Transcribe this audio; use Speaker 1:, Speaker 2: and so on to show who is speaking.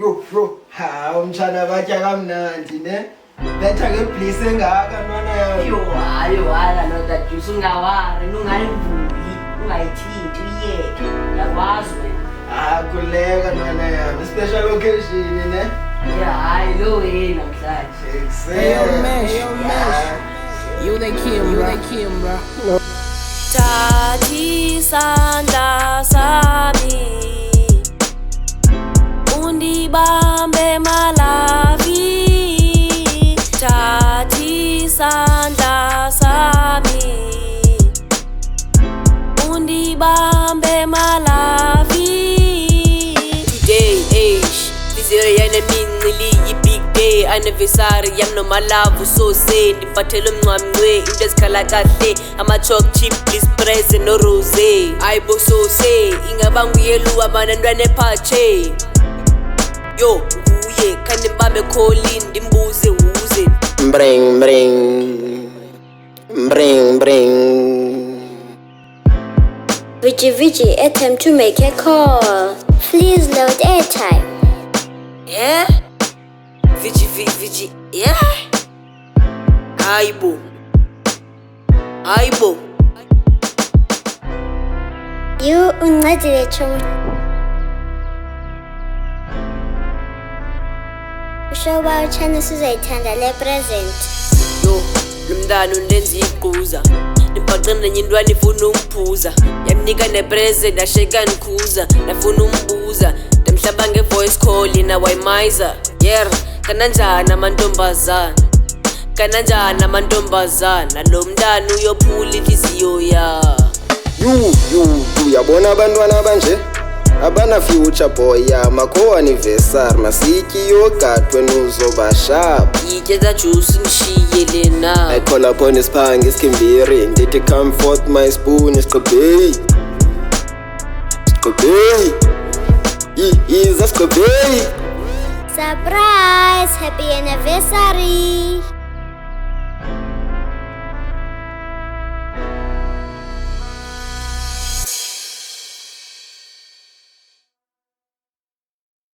Speaker 1: Ha umshana batya kamnandi ne. Betha ngebliss engaka ntwana yami.
Speaker 2: Hayi kaloda juice ungawari ungalivuli ungayithinti uyeke yakwazi wena.
Speaker 1: Kuleka ntwana yami. Special occasion ne.
Speaker 2: Hayi lo wena namhlanje.
Speaker 3: Hey yo Mesh, you the king bro.
Speaker 4: Thathi isandla sami undibambe malavi. Thathi isandla sami undibambe malavi. Today Lizere yanemingcili big day anniversary yam no malavu so say ndiphathele umncwamncwe into ezikhala kahle ama-chalk chip please present no rose ayibo so say ingaba nguyelu abanantwana ephatshe yo nguye khani mbambe callin ndimbuze uze
Speaker 1: Bring
Speaker 5: Vici, attempt to make a call. Please load airtime.
Speaker 4: yeah Vici yeah ayibo
Speaker 5: You uncedile chum. Ushoba uchane sizayithanda le present.
Speaker 4: yo lumntana undenza igquza ndimbhaqe nenye intwana ifuna umphuza yamnika nepresent asheka ndikhuza ndafuna umbuza ndamhlaba nge-voice call yena wayimizer yer kananjani amantombazana lo mntana uyophula inhliziyo ya
Speaker 1: uyabona abantwana abanje abana future boy makho anniversary masityi yogurt wena uzoba sharp
Speaker 4: yitye za juice ngishiyele na
Speaker 1: I call upon isiphangi isikhimbiri ndithi come forth my spoon isiqobheyi iza siqobheyi.
Speaker 5: Surprise! Happy anniversary!